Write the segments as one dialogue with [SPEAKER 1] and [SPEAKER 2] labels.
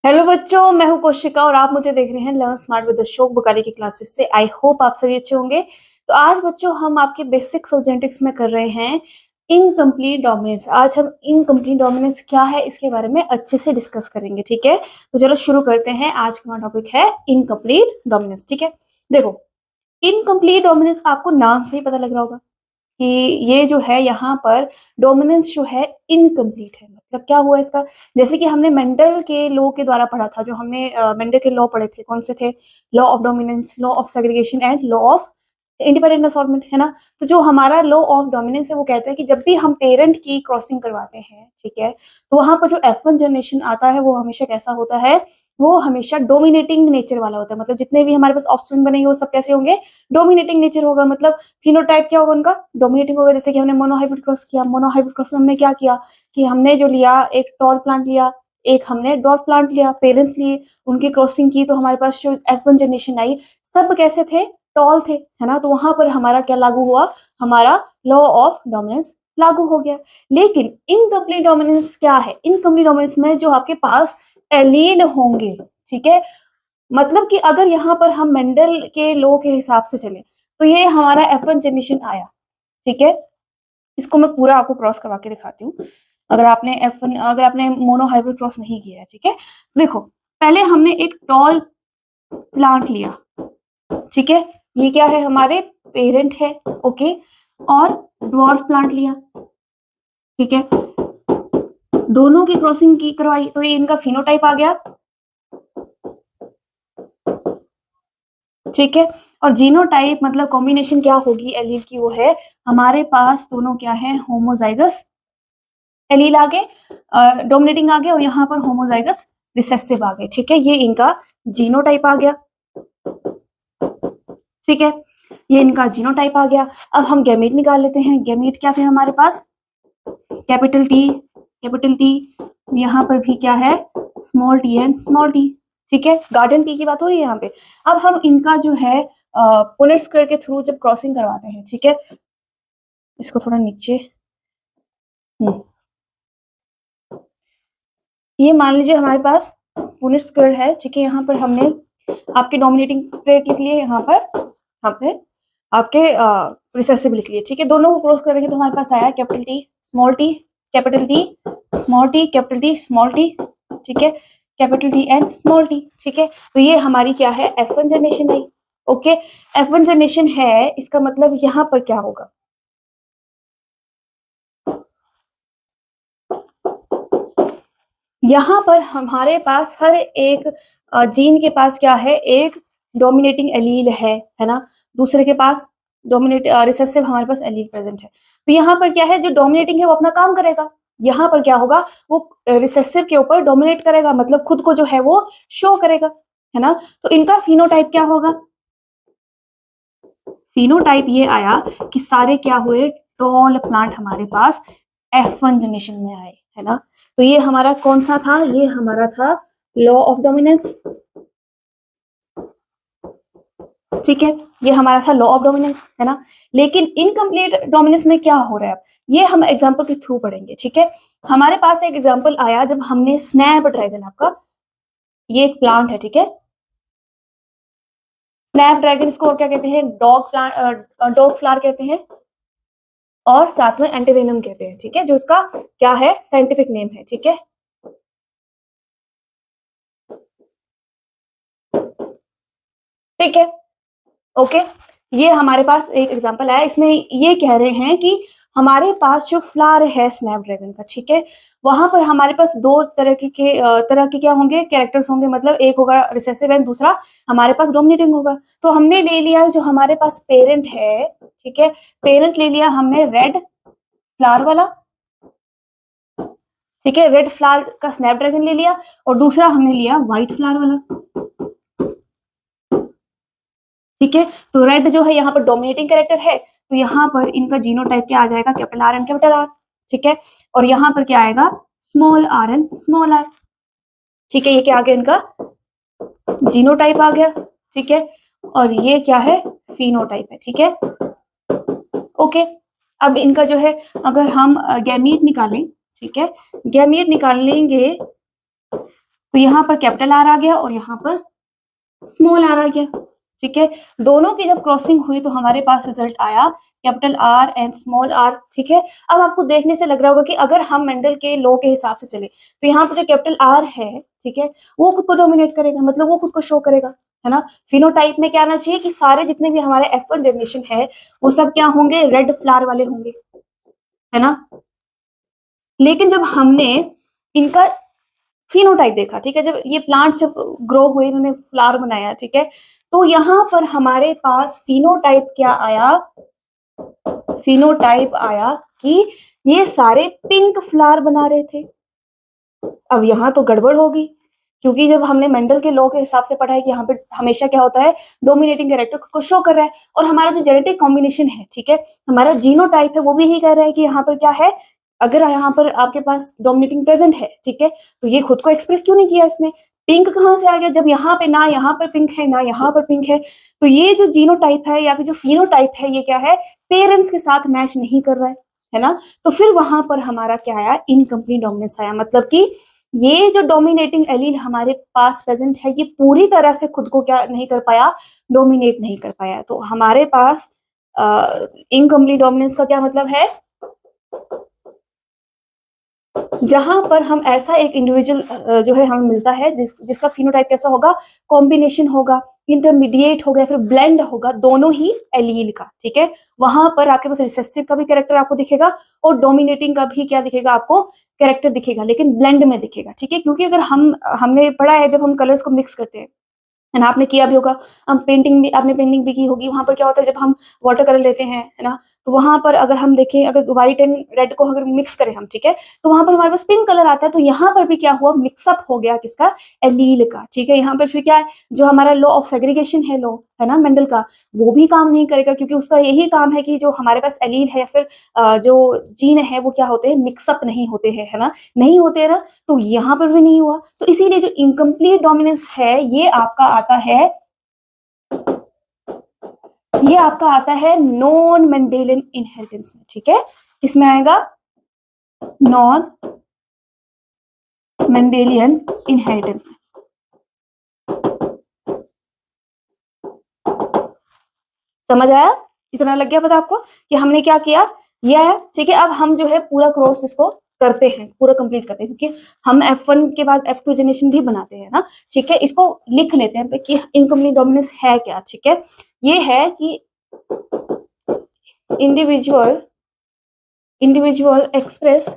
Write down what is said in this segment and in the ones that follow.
[SPEAKER 1] Hello बच्चों, मैं हूं कोशिका और आप मुझे देख रहे हैं लर्न स्मार्ट विद अशोक बुकारी की क्लासेस से। आई होप आप सभी अच्छे होंगे। तो आज बच्चों हम आपके बेसिक्स ऑफ जेनेटिक्स में कर रहे हैं इनकम्प्लीट डोमिनेंस। आज हम इनकम्प्लीट डोमिनेंस क्या है इसके बारे में अच्छे से डिस्कस करेंगे, ठीक है। तो चलो शुरू करते हैं। आज का हमारा टॉपिक है इनकम्प्लीट डोमिनेंस, ठीक है। देखो, इनकम्प्लीट डोमिनेंस आपको नाम से ही पता लग रहा होगा कि ये जो है यहाँ पर डोमिनेंस जो है इनकम्प्लीट है। मतलब क्या हुआ इसका, जैसे कि हमने मेंडल के लॉ के द्वारा पढ़ा था। जो हमने मेंडल के लॉ पढ़े थे, कौन से थे? Law of dominance, law of segregation and law of independent assortment, है ना। तो जो हमारा लॉ ऑफ डोमिनेंस है वो कहता है कि जब भी हम पेरेंट की क्रॉसिंग करवाते हैं, ठीक है, तो वहां पर जो F1 जनरेशन आता है वो हमेशा कैसा होता है? वो हमेशा डोमिनेटिंग नेचर वाला होता है। मतलब जितने भी हमारे पास ऑफस्प्रिंग बनेंगे वो सब कैसे होंगे? डोमिनेटिंग नेचर होगा। मतलब फिनोटाइप क्या होगा उनका? डोमिनेटिंग होगा। जैसे कि हमने मोनोहाइब्रिड क्रॉस किया, मोनोहाइब्रिड क्रॉस में हमने क्या किया कि हमने जो लिया, एक टॉल प्लांट लिया, एक हमने डॉर्फ प्लांट लिया, पेरेंट्स लिए, उनकी क्रॉसिंग की, तो हमारे पास जो F1 जनरेशन आई सब कैसे थे? टॉल थे, है ना। तो वहां पर हमारा क्या लागू हुआ? हमारा लॉ ऑफ डोमिनेंस लागू हो गया। लेकिन इनकम्प्लीट डोमिनेंस क्या है? इनकम्प्लीट डोमिनेंस में जो आपके पास एलीड होंगे, ठीक है, मतलब कि अगर यहाँ पर हम मेंडल के लॉ के हिसाब से चले तो ये हमारा F1 जनरेशन आया, ठीक है। इसको मैं पूरा आपको क्रॉस करवा के दिखाती हूँ। अगर आपने मोनोहाइब्रिड क्रॉस नहीं किया है, ठीक है। देखो, पहले हमने एक टॉल प्लांट लिया, ठीक है, ये क्या है? हमारे पेरेंट है, ओके। और ड्वार्फ प्लांट लिया, ठीक है, दोनों की क्रॉसिंग की करवाई तो ये इनका फिनोटाइप आ गया, ठीक है। और जीनोटाइप मतलब कॉम्बिनेशन क्या होगी एलील की? वो है हमारे पास दोनों क्या है? होमोजाइगस एलील आ गए, डोमिनेटिंग आ गया, और यहाँ पर होमोजाइगस रिसेसिव आ गए, ठीक है। ये इनका जीनोटाइप आ गया, ठीक है, ये इनका जीनोटाइप आ गया। अब हम गैमीट निकाल लेते हैं। गैमीट क्या थे हमारे पास? कैपिटल टी, कैपिटल टी, यहाँ पर भी क्या है? Small T and small T, ठीक है। गार्डन पी की बात हो रही है यहाँ पे। अब हम इनका जो है पुनेट स्क्वायर के थ्रू जब क्रॉसिंग करवाते हैं, ठीक है, इसको थोड़ा नीचे, ये मान लीजिए हमारे पास पुनेट स्क्वायर है, ठीक है। यहाँ पर हमने आपके डोमिनेटिंग ट्रेट लिख लिए, यहाँ पर हमने आपके रिसेसिव लिख लिए, ठीक है। दोनों को क्रॉस करेंगे तो हमारे पास आया capital T small T, capital T small T, capital T small T, ठीक है, capital T and small T, ठीक है। तो ये हमारी क्या है? F1 जनरेशन आई, ओके। F1 जनरेशन है, इसका मतलब यहाँ पर क्या होगा? यहाँ पर हमारे पास हर एक जीन के पास क्या है? एक डोमिनेटिंग एलील है ना। दूसरे के पास डोमिनेट रिसेसिव हमारे पास एलील प्रेजेंट है। तो यहाँ पर क्या है? जो डोमिनेटिंग है वो अपना काम करेगा। यहाँ पर क्या होगा? वो रिसेसिव के ऊपर डोमिनेट करेगा, मतलब खुद को जो है वो शो करेगा, है ना। तो इनका फिनोटाइप क्या होगा? फिनोटाइप ये आया कि सारे क्या हुए? टॉल प्लांट हमारे पास F1 जनरेशन में आए, है ना। तो ये हमारा कौन सा था? ये हमारा था लॉ ऑफ डोमिनेंस, ठीक है। ये हमारा था लॉ ऑफ डोमिनेंस, है ना। लेकिन इनकम्प्लीट डोमिनेंस में क्या हो रहा है? ये हम एग्जांपल के थ्रू पढ़ेंगे, ठीक है। हमारे पास एक एग्जांपल आया जब हमने स्नैप ड्रैगन, आपका ये एक प्लांट है, ठीक है, स्नैप ड्रैगन, इसको और क्या कहते हैं? डॉग प्लांट, डॉग फ्लावर कहते हैं, और साथ में एंटेरिनम कहते हैं, ठीक है, जो इसका क्या है? साइंटिफिक नेम है, ठीक है, ठीक है, ओके। ये हमारे पास एक एग्जांपल आया, इसमें ये कह रहे हैं कि हमारे पास जो फ्लावर है स्नैपड्रैगन का, ठीक है, वहां पर हमारे पास दो तरह के क्या होंगे? कैरेक्टर्स होंगे। मतलब एक होगा रिसेसिव एंड दूसरा हमारे पास डोमिनेटिंग होगा। तो हमने ले लिया जो हमारे पास पेरेंट है, ठीक है, पेरेंट ले लिया हमने रेड फ्लावर वाला, ठीक है, रेड फ्लावर का स्नैपड्रैगन ले लिया, और दूसरा हमने लिया व्हाइट फ्लावर वाला, ठीक है। तो रेड जो है यहाँ पर डोमिनेटिंग कैरेक्टर है, तो यहाँ पर इनका जीनोटाइप क्या आ जाएगा? Capital R and capital R, ठीक है। और यहाँ पर क्या आएगा? Small R and small R, ठीक है। ये क्या आ गया? इनका जीनोटाइप आ गया, ठीक है। और ये क्या है? फिनोटाइप है, ठीक है, ओके। अब इनका जो है, अगर हम गैमीट निकालें, ठीक है, गैमीट निकाल लेंगे तो यहाँ पर कैपिटल आर आ गया और यहाँ पर स्मॉल आर आ गया। ठीक है, दोनों की जब क्रॉसिंग हुई तो हमारे पास रिजल्ट आया capital R and small R. ठीक है, अब आपको देखने से लग रहा होगा कि अगर हम मेंडल के लॉ के हिसाब से चले तो यहाँ पर जो कैपिटल आर है, ठीक है, वो खुद को डोमिनेट करेगा, मतलब वो खुद को शो करेगा, है ना। फिनोटाइप में क्या आना चाहिए कि सारे जितने भी हमारे F1 जनरेशन है वो सब क्या होंगे, रेड फ्लावर वाले होंगे, है ना। लेकिन जब हमने इनका फिनोटाइप देखा, ठीक है, जब ये प्लांट जब ग्रो हुए, इन्होंने फ्लावर बनाया, ठीक है, तो यहाँ पर हमारे पास फिनोटाइप क्या आया, फिनोटाइप आया कि ये सारे पिंक फ्लावर बना रहे थे। अब यहाँ तो गड़बड़ होगी, क्योंकि जब हमने मेंडल के लॉ के हिसाब से पढ़ा है कि यहाँ पे हमेशा क्या होता है, डोमिनेटिंग कैरेक्टर को शो कर रहा है, और हमारा जो जेनेटिक कॉम्बिनेशन है, ठीक है, हमारा जीनोटाइप है, वो भी यही कह रहा है कि यहाँ पर क्या है, अगर यहाँ पर आपके पास डोमिनेटिंग प्रेजेंट है, ठीक है, तो ये खुद को एक्सप्रेस क्यों नहीं किया इसने, पिंक कहाँ से आ गया जब यहाँ पे ना यहाँ पर पिंक है ना यहाँ पर पिंक है। तो ये जो जीनोटाइप है या फिर जो फिनोटाइप है, ये क्या है, पेरेंट्स के साथ मैच नहीं कर रहा है ना। तो फिर वहां पर हमारा क्या आया, इनकम्प्लीट डोमिनेंस आया, मतलब कि ये जो डोमिनेटिंग एलील हमारे पास प्रेजेंट है, ये पूरी तरह से खुद को क्या नहीं कर पाया, डोमिनेट नहीं कर पाया। तो हमारे पास इनकम्प्लीट डोमिनेंस का क्या मतलब है, जहां पर हम ऐसा एक इंडिविजुअल जो है हमें मिलता है जिसका फिनोटाइप कैसा होगा, कॉम्बिनेशन होगा, इंटरमीडिएट होगा, फिर ब्लेंड होगा दोनों ही एलील का। ठीक है, वहां पर आपके पास रिसेसिव का भी कैरेक्टर आपको दिखेगा और डोमिनेटिंग का भी क्या दिखेगा आपको, कैरेक्टर दिखेगा, लेकिन ब्लेंड में दिखेगा। ठीक है, क्योंकि अगर हमने पढ़ा है जब हम कलर्स को मिक्स करते हैं, है ना, आपने किया भी होगा, हम पेंटिंग भी, आपने पेंटिंग भी की होगी, वहां पर क्या होता है जब हम वाटर कलर लेते हैं, है ना, तो वहां पर अगर हम देखें, अगर व्हाइट एंड रेड को अगर मिक्स करें हम, ठीक है, तो वहां पर हमारे पास पिंक कलर आता है। तो यहाँ पर भी क्या हुआ, मिक्सअप हो गया किसका, एलील का। ठीक है, यहाँ पर फिर क्या है, जो हमारा लॉ ऑफ सेग्रीगेशन है, लॉ है ना मेंडल का, वो भी काम नहीं करेगा, क्योंकि उसका यही काम है कि जो हमारे पास एलील है या फिर जो जीन है वो क्या होते हैं, मिक्सअप नहीं होते हैं, है ना, नहीं होते हैं ना। तो यहाँ पर भी नहीं हुआ, तो इसीलिए जो इनकम्प्लीट डोमिनेंस है ये आपका आता है, ये आपका आता है नॉन मेंडेलियन इनहेरिटेंस में। ठीक है, किसमें आएगा, नॉन मेंडेलियन इनहेरिटेंस में। समझ आया, इतना लग गया पता आपको कि हमने क्या किया, ये है। ठीक है, अब हम जो है पूरा क्रॉस इसको करते हैं, पूरा कंप्लीट करते हैं, क्योंकि हम F1 के बाद F2 जनरेशन भी बनाते हैं ना। ठीक है, इसको लिख लेते हैं कि इनकम्प्लीट डोमिनेंस है क्या। ठीक है, ये है कि individual individual express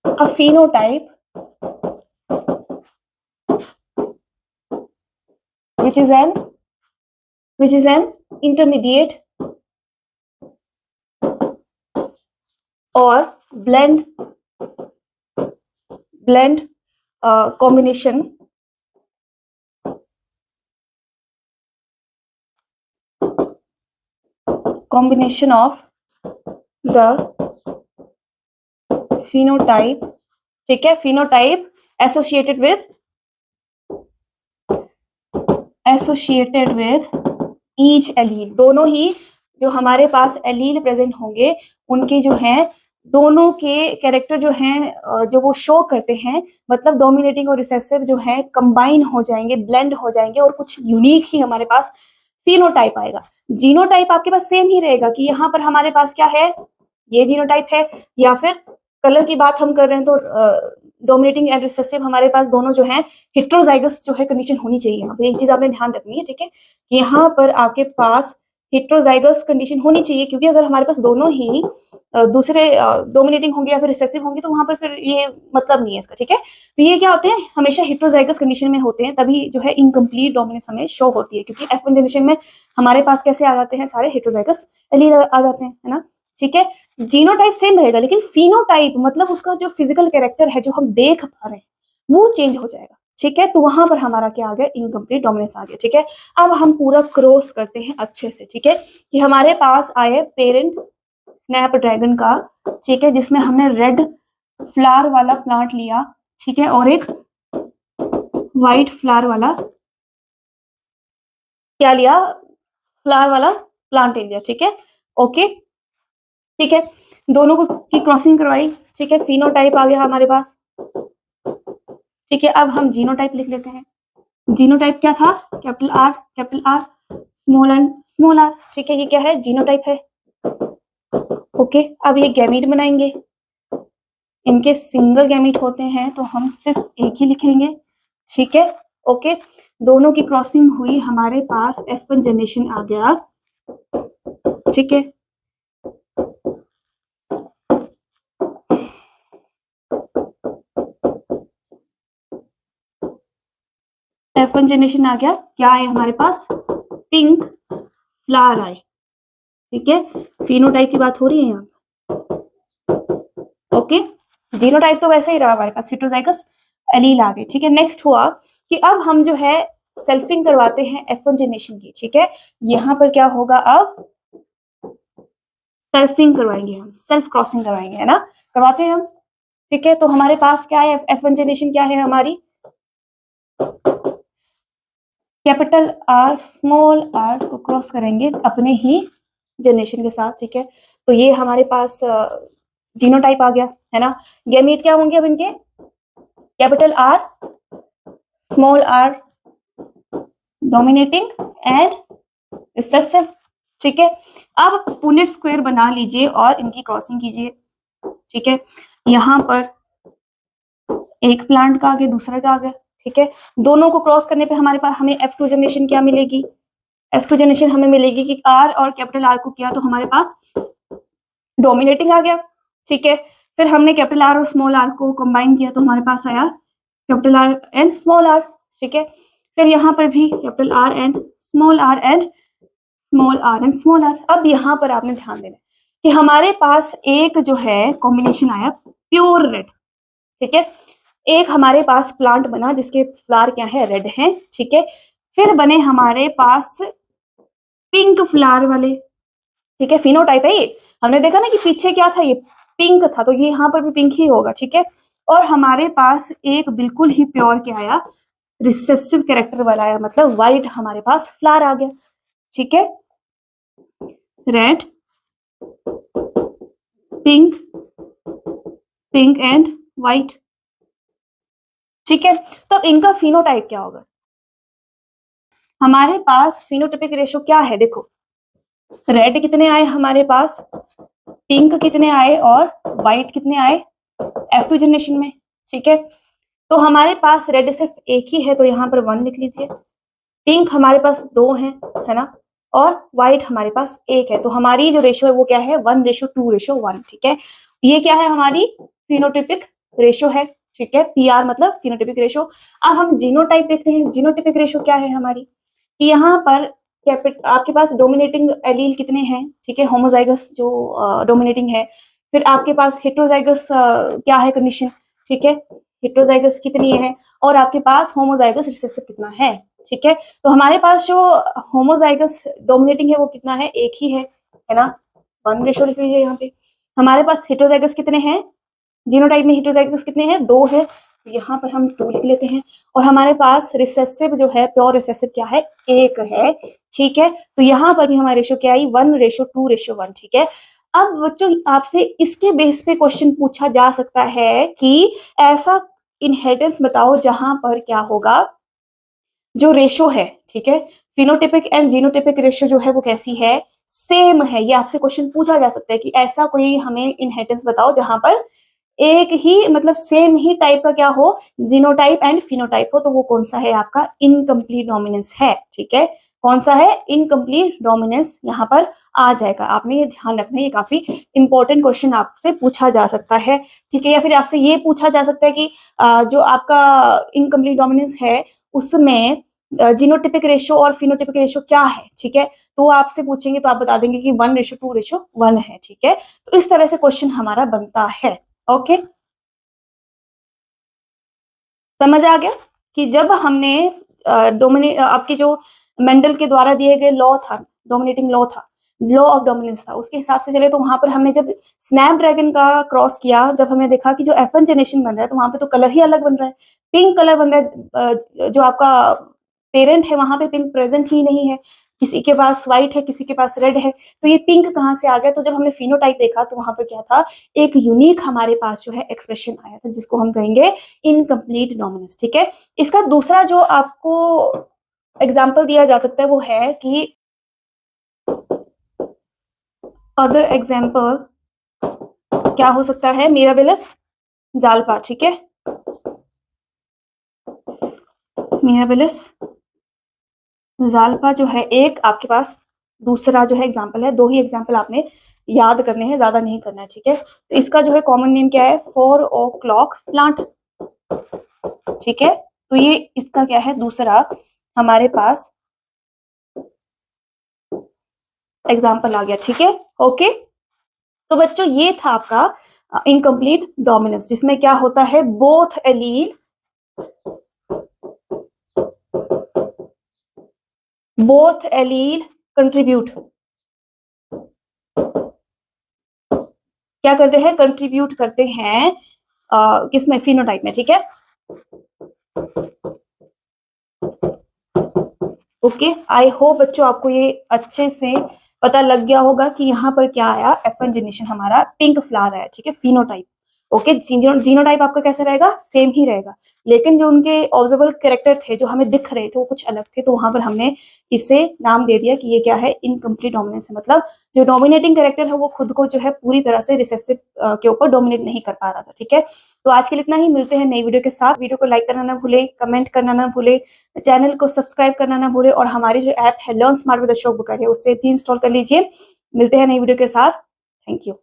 [SPEAKER 1] a phenotype which is an intermediate or blend combination of the phenotype, ठीक है, phenotype associated with each allele। दोनों ही जो हमारे पास एलील प्रेजेंट होंगे उनके जो हैं दोनों के कैरेक्टर जो हैं जो वो शो करते हैं, मतलब डोमिनेटिंग और रिसेसिव जो है कंबाइन हो जाएंगे, ब्लेंड हो जाएंगे, और कुछ यूनिक ही हमारे पास फिनोटाइप आएगा। जीनोटाइप आपके पास सेम ही रहेगा कि यहाँ पर हमारे पास क्या है, ये जीनोटाइप है, या फिर कलर की बात हम कर रहे हैं तो डोमिनेटिंग एंड रिसेसिव हमारे पास दोनों जो है हेट्रोजाइगस जो है कंडीशन होनी चाहिए। यहाँ पे एक चीज आपने ध्यान रखनी है, ठीक है, यहाँ पर आपके पास हेट्रोजाइगस कंडीशन होनी चाहिए, क्योंकि अगर हमारे पास दोनों ही दूसरे डोमिनेटिंग होंगे या फिर रिसेसिव होंगे तो वहां पर फिर ये मतलब नहीं है इसका। ठीक है, तो ये क्या होते हैं, हमेशा हेट्रोजाइगस कंडीशन में होते हैं, तभी जो है इनकम्प्लीट डोमिनेंस हमें शो होती है, क्योंकि F1 जनरेशन में हमारे पास कैसे आ जाते हैं, सारे हेट्रोजाइगस एलील आ जाते हैं, है ना। ठीक है, जीनोटाइप सेम रहेगा, लेकिन फिनोटाइप मतलब उसका जो फिजिकल कैरेक्टर है जो हम देख पा रहे हैं वो चेंज हो जाएगा। ठीक है, तो वहां पर हमारा क्या आ गया, इनकम्प्लीट डोमिनेंस आ गया। ठीक है, अब हम पूरा क्रॉस करते हैं अच्छे से। ठीक है, कि हमारे पास आए पेरेंट स्नैप ड्रैगन का, ठीक है, जिसमें हमने रेड फ्लावर वाला प्लांट लिया, ठीक है, और एक व्हाइट फ्लावर वाला क्या लिया, फ्लावर वाला प्लांट लिया। ठीक है, ओके, ठीक है, दोनों को की क्रॉसिंग करवाई। ठीक है, फिनोटाइप आ गया हमारे पास, ठीक है, अब हम जीनोटाइप लिख लेते हैं। जीनोटाइप क्या था? Capital R small R. ठीक है, ये क्या है? जीनोटाइप है। ओके, अब ये गैमीट बनाएंगे। इनके सिंगल गैमीट होते हैं तो हम सिर्फ एक ही लिखेंगे। ठीक है, ओके, दोनों की क्रॉसिंग हुई, हमारे पास F1 जनरेशन आ गया। ठीक है, F1 जनरेशन आ गया। क्या है हमारे पास? पिंक फ्लावर आए। ठीक है, फिनोटाइप की बात हो रही है यहाँ। ओके, जीनोटाइप तो वैसे ही रहा हमारे पास, हेटेरोजाइगस एलील आ गए। ठीक है, नेक्स्ट हुआ कि अब हम जो है सेल्फिंग करवाते हैं F1 जनरेशन की। ठीक है, यहाँ पर क्या होगा? अब सेल्फिंग करवाएंगे हम, सेल्फ क्रॉसिंग करवाएंगे, है ना, करवाते हैं हम। ठीक है, तो हमारे पास क्या है? F1 जनरेशन क्या है हमारी? कैपिटल आर स्मॉल आर को क्रॉस करेंगे अपने ही जनरेशन के साथ। ठीक है, तो ये हमारे पास जीनोटाइप आ गया, है ना। गैमीट क्या होंगे अब इनके? Capital R small R dominating and recessive. ठीक है, अब पुनेट स्क्वायर बना लीजिए और इनकी क्रॉसिंग कीजिए। ठीक है, यहाँ पर एक प्लांट का आगे दूसरा का आगे। ठीक है, दोनों को क्रॉस करने पे हमारे पास हमें F2 जनरेशन क्या मिलेगी? F2 जनरेशन हमें मिलेगी कि R और कैपिटल R को किया तो हमारे पास डोमिनेटिंग आ गया। ठीक है, फिर हमने कैपिटल आर और स्मॉल आर को कंबाइन किया तो हमारे पास आया capital R and small R. ठीक है, फिर यहाँ पर भी capital R and small R and small R and small R. अब यहाँ पर आपने ध्यान देना कि हमारे पास एक जो है कॉम्बिनेशन आया प्योर रेड। ठीक है, एक हमारे पास प्लांट बना जिसके फ्लावर क्या है? रेड है। ठीक है, फिर बने हमारे पास पिंक फ्लावर वाले। ठीक है, फिनोटाइप है ये। हमने देखा ना कि पीछे क्या था? ये पिंक था, तो ये यहाँ पर भी पिंक ही होगा। ठीक है, और हमारे पास एक बिल्कुल ही प्योर क्या आया? रिसेसिव कैरेक्टर वाला आया, मतलब व्हाइट हमारे पास फ्लावर आ गया। ठीक है, red pink pink and white. ठीक है, तो अब इनका फिनोटाइप क्या होगा? हमारे पास फिनोटाइपिक रेशो क्या है? देखो, रेड कितने आए हमारे पास, पिंक कितने आए और व्हाइट कितने आए F2 जनरेशन में। ठीक है, तो हमारे पास रेड सिर्फ एक ही है तो यहाँ पर 1 लिख लीजिए। पिंक हमारे पास 2 है ना, और व्हाइट हमारे पास एक है। तो हमारी जो रेशो है वो क्या है? 1:2:1। ठीक है, ये क्या है? हमारी फिनोटाइपिक रेशो है। ठीक है, PR मतलब फिनोटाइपिक रेशो। अब हम जीनोटाइप देखते हैं। जीनोटाइपिक रेशो क्या है हमारी? कि यहाँ पर आपके पास डोमिनेटिंग एलील कितने हैं? ठीक है, होमोजाइगस जो डोमिनेटिंग है। फिर आपके पास हेटेरोजाइगस क्या है कंडीशन? ठीक है, हेटेरोजाइगस कितनी है, और आपके पास होमोजाइगस रिसेसिव कितना है। ठीक है, तो हमारे पास जो होमोजाइगस डोमिनेटिंग है वो कितना है? एक ही है ना, 1 लिख लीजिए यहाँ पे। हमारे पास हेटेरोजाइगस कितने हैं? जीनोटाइप में हेटेरोजाइगस कितने हैं? 2 है, तो यहाँ पर हम 2 लिख लेते हैं। और हमारे पास रिसेसिव जो है, प्योर रिसेसिव क्या है? 1 है। ठीक है, तो यहाँ पर भी हमारी रेशो क्या आई? 1:2:1। ठीक है, अब बच्चों आपसे इसके बेस पे क्वेश्चन पूछा जा सकता है कि ऐसा इनहेरिटेंस बताओ जहां पर क्या होगा, जो रेशो है, ठीक है, फिनोटिपिक एंड जीनोटिपिक रेशो जो है वो कैसी है? सेम है। ये आपसे क्वेश्चन पूछा जा सकता है कि ऐसा कोई हमें इनहेरिटेंस बताओ जहां पर एक ही मतलब सेम ही टाइप का क्या हो, जीनोटाइप एंड फिनोटाइप हो। तो वो कौन सा है? आपका इनकम्प्लीट डोमिनेंस है। ठीक है, कौन सा है? इनकम्प्लीट डोमिनेंस यहाँ पर आ जाएगा। आपने ये ध्यान रखना है, ये काफी इंपॉर्टेंट क्वेश्चन आपसे पूछा जा सकता है। ठीक है, या फिर आपसे ये पूछा जा सकता है कि जो आपका इनकम्प्लीट डोमिनेंस है उसमें जीनोटिपिक रेशो और फिनोटिपिक रेशो क्या है। ठीक है, तो वो आपसे पूछेंगे तो आप बता देंगे कि 1:2:1 है। ठीक है, तो इस तरह से क्वेश्चन हमारा बनता है। ओके, समझ आ गया कि जब हमने आपके जो मेंडल के द्वारा दिए गए लॉ था, डोमिनेटिंग लॉ था, लॉ ऑफ डोमिनेंस था, उसके हिसाब से चले तो वहां पर हमने जब स्नैपड्रैगन का क्रॉस किया, जब हमने देखा कि जो F1 जनरेशन बन रहा है तो वहां पे तो कलर ही अलग बन रहा है, पिंक कलर बन रहा है। जो आपका पेरेंट है वहां पे पिंक प्रेजेंट ही नहीं है, किसी के पास व्हाइट है, किसी के पास रेड है, तो ये पिंक कहाँ से आ गया? तो जब हमने फिनोटाइप देखा तो वहां पर क्या था, एक यूनिक हमारे पास जो है एक्सप्रेशन आया था, जिसको हम कहेंगे इनकम्प्लीट डोमिनेंस। ठीक है, इसका दूसरा जो आपको एग्जाम्पल दिया जा सकता है वो है कि अदर एग्जाम्पल क्या हो सकता है, मिराबिलिस जालपा। ठीक है, मिराबिलिस जालपा जो है एक आपके पास दूसरा जो है एग्जाम्पल है। दो ही एग्जाम्पल आपने याद करने हैं, ज्यादा नहीं करना है। ठीक है, तो इसका जो है कॉमन नेम क्या है, 4 o'clock प्लांट। ठीक है, तो ये इसका क्या है, दूसरा हमारे पास एग्जाम्पल आ गया। ठीक है, ओके। तो बच्चों ये था आपका इनकम्प्लीट डोमिनेंस, जिसमें क्या होता है, बोथ एलील कंट्रीब्यूट, क्या करते हैं, कंट्रीब्यूट करते हैं किसमें, फिनोटाइप में। ठीक है, ओके। आई होप बच्चों आपको ये अच्छे से पता लग गया होगा कि यहाँ पर क्या आया, F1 जनरेशन हमारा पिंक फ्लावर आया। ठीक है, फिनोटाइप। ओके, जीनोटाइप आपका कैसे रहेगा, सेम ही रहेगा, लेकिन जो उनके ऑब्जर्वेबल कैरेक्टर थे जो हमें दिख रहे थे वो कुछ अलग थे, तो वहां पर हमने इसे नाम दे दिया कि ये क्या है, इनकम्प्लीट डोमिनेंस है। मतलब जो डोमिनेटिंग कैरेक्टर है वो खुद को जो है पूरी तरह से रिसेसिव के ऊपर डोमिनेट नहीं कर पा रहा था। ठीक है, तो आज के लिए इतना ही, मिलते हैं नई वीडियो के साथ। वीडियो को लाइक करना ना भूले, कमेंट करना ना भूले, चैनल को सब्सक्राइब करना ना भूले, और हमारी जो ऐप है लर्न स्मार्ट विद अशोक बुकारी है उसे भी इंस्टॉल कर लीजिए। मिलते हैं नई वीडियो के साथ। Thank you.